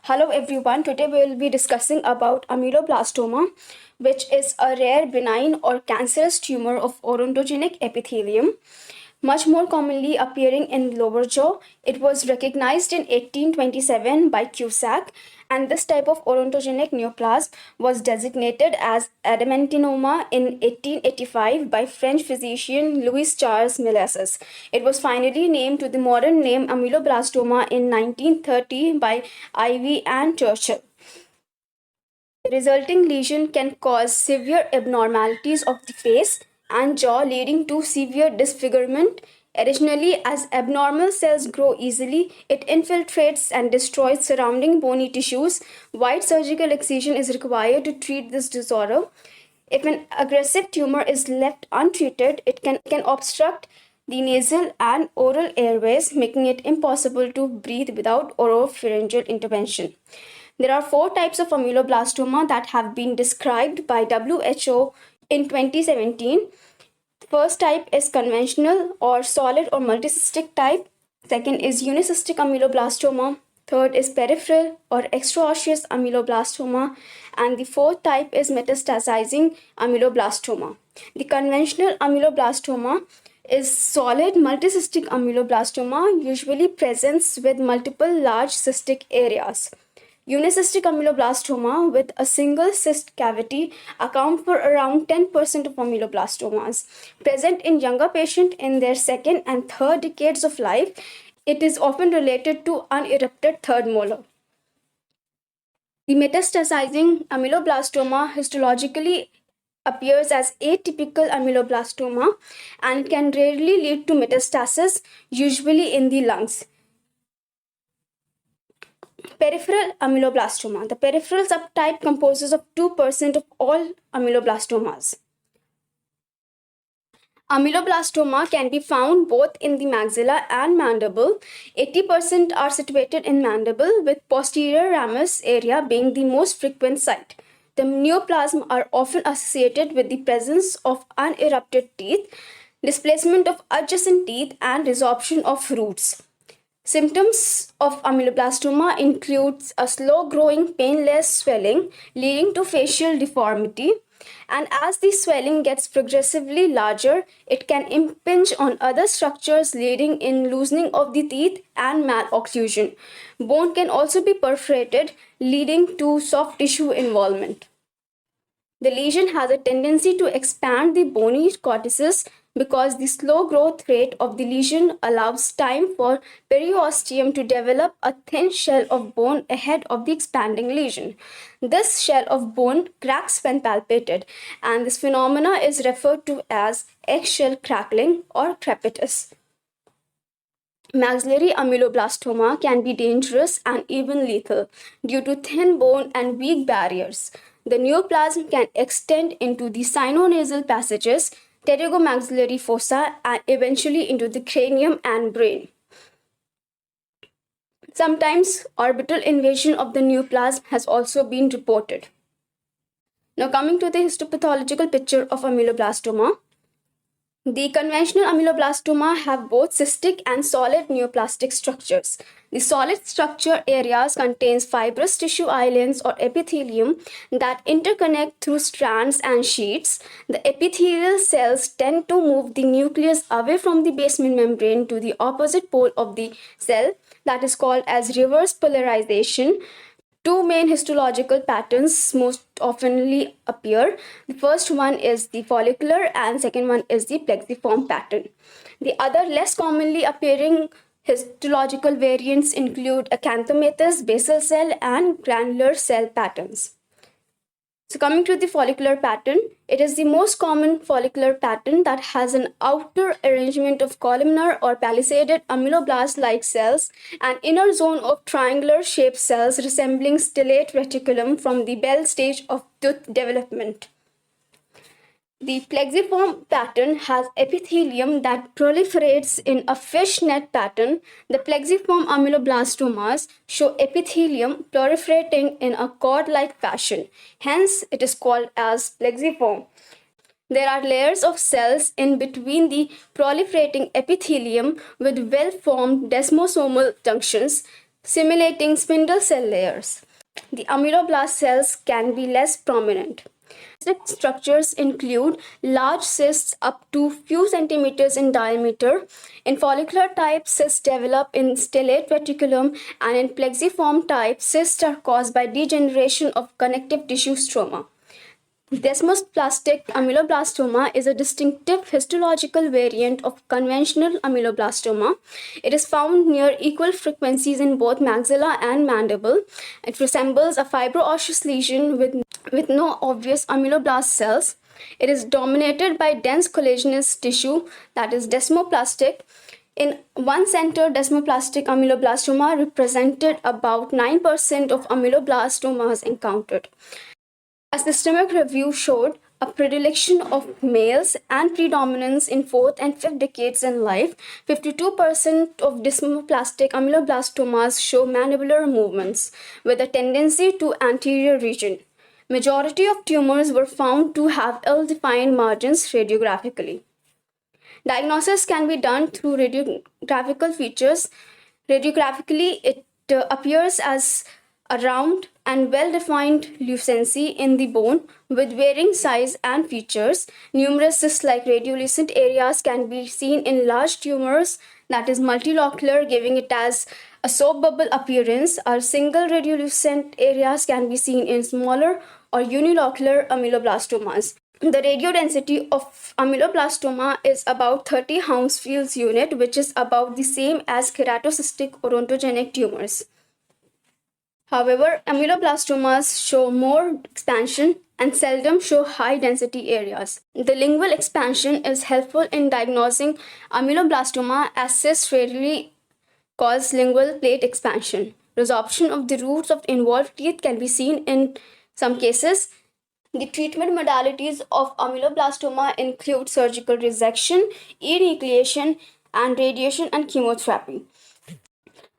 Hello everyone, today we will be discussing about ameloblastoma, which is a rare benign or cancerous tumor of odontogenic epithelium, much more commonly appearing in lower jaw. It was recognized in 1827 by Cusack, and this type of odontogenic neoplasm was designated as adamantinoma in 1885 by French physician Louis Charles Millessus. It was finally named to the modern name ameloblastoma in 1930 by Ivy and Churchill. The resulting lesion can cause severe abnormalities of the face and jaw, leading to severe disfigurement. Additionally, as abnormal cells grow easily, it infiltrates and destroys surrounding bony tissues. Wide surgical excision is required to treat this disorder. If an aggressive tumor is left untreated, it can obstruct the nasal and oral airways, making it impossible to breathe without oropharyngeal intervention. There are 4 types of ameloblastoma that have been described by WHO in 2017. First type is conventional or solid or multicystic type. Second is unicystic ameloblastoma. Third is peripheral or extraosseous ameloblastoma. And the fourth type is metastasizing ameloblastoma. The conventional ameloblastoma is solid multicystic ameloblastoma, usually presents with multiple large cystic areas. Unicystic ameloblastoma with a single cyst cavity account for around 10% of ameloblastomas. Present in younger patients in their second and third decades of life, it is often related to unerupted third molar. The metastasizing ameloblastoma histologically appears as atypical ameloblastoma and can rarely lead to metastasis, usually in the lungs. Peripheral ameloblastoma. The peripheral subtype composes of 2% of all ameloblastomas. Ameloblastoma can be found both in the maxilla and mandible. 80% are situated in mandible, with posterior ramus area being the most frequent site. The neoplasm are often associated with the presence of unerupted teeth, displacement of adjacent teeth, and resorption of roots. Symptoms of ameloblastoma include a slow-growing, painless swelling leading to facial deformity. And as the swelling gets progressively larger, it can impinge on other structures, leading in loosening of the teeth and malocclusion. Bone can also be perforated, leading to soft tissue involvement. The lesion has a tendency to expand the bony cortices because the slow growth rate of the lesion allows time for periosteum to develop a thin shell of bone ahead of the expanding lesion. This shell of bone cracks when palpated, and this phenomena is referred to as eggshell crackling or crepitus. Maxillary ameloblastoma can be dangerous and even lethal due to thin bone and weak barriers. The neoplasm can extend into the sinonasal passages, pterygomaxillary fossa, and eventually into the cranium and brain. Sometimes orbital invasion of the neoplasm has also been reported. Now coming to the histopathological picture of ameloblastoma. The conventional ameloblastoma have both cystic and solid neoplastic structures. The solid structure areas contains fibrous tissue islands or epithelium that interconnect through strands and sheets. The epithelial cells tend to move the nucleus away from the basement membrane to the opposite pole of the cell, that is called as reverse polarization. Two main histological patterns most oftenly appear. The first one is the follicular and second one is the plexiform pattern. The other less commonly appearing histological variants include acanthomatous basal cell and granular cell patterns. So coming to the follicular pattern, it is the most common follicular pattern that has an outer arrangement of columnar or palisaded ameloblast-like cells, an inner zone of triangular-shaped cells resembling stellate reticulum from the Bell stage of tooth development. The plexiform pattern has epithelium that proliferates in a fishnet pattern. The plexiform ameloblastomas show epithelium proliferating in a cord-like fashion. Hence, it is called as plexiform. There are layers of cells in between the proliferating epithelium with well-formed desmosomal junctions. simulating spindle cell layers. The ameloblast cells can be less prominent. Structures include large cysts up to few centimeters in diameter. In follicular type, cysts develop in stellate reticulum, and in plexiform type, cysts are caused by degeneration of connective tissue stroma. Desmoplastic ameloblastoma is a distinctive histological variant of conventional ameloblastoma. It is found near equal frequencies in both maxilla and mandible. It resembles a fibroosseous lesion with no obvious ameloblast cells. It is dominated by dense collagenous tissue that is desmoplastic. In one center, desmoplastic ameloblastoma represented about 9% of ameloblastomas encountered. A systemic review showed a predilection of males and predominance in fourth and fifth decades in life. 52% of desmoplastic ameloblastomas show mandibular movements with a tendency to anterior region. Majority of tumors were found to have ill-defined margins radiographically. Diagnosis can be done through radiographical features. Radiographically, it appears as a round and well-defined lucency in the bone with varying size and features. Numerous cyst-like radiolucent areas can be seen in large tumors, that is multilocular, giving it as a soap bubble appearance. Or single radiolucent areas can be seen in smaller or unilocular ameloblastomas. The radiodensity of ameloblastoma is about 30 Hounsfield's unit, which is about the same as keratocystic odontogenic tumors. However, ameloblastomas show more expansion and seldom show high density areas. The lingual expansion is helpful in diagnosing ameloblastoma, as cysts rarely cause lingual plate expansion. Resorption of the roots of involved teeth can be seen in some cases. The treatment modalities of ameloblastoma include surgical resection, enucleation, and radiation and chemotherapy.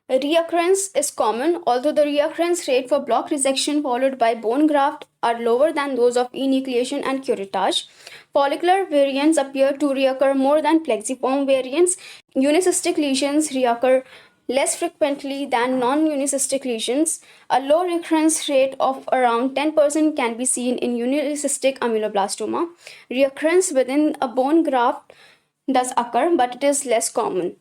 Reoccurrence is common, although the reoccurrence rate for block resection followed by bone graft are lower than those of enucleation and curettage. Follicular variants appear to reoccur more than plexiform variants. Unicystic lesions reoccur less frequently than non-unicystic lesions. A low recurrence rate of around 10% can be seen in unicystic ameloblastoma. Reoccurrence within a bone graft does occur, but it is less common.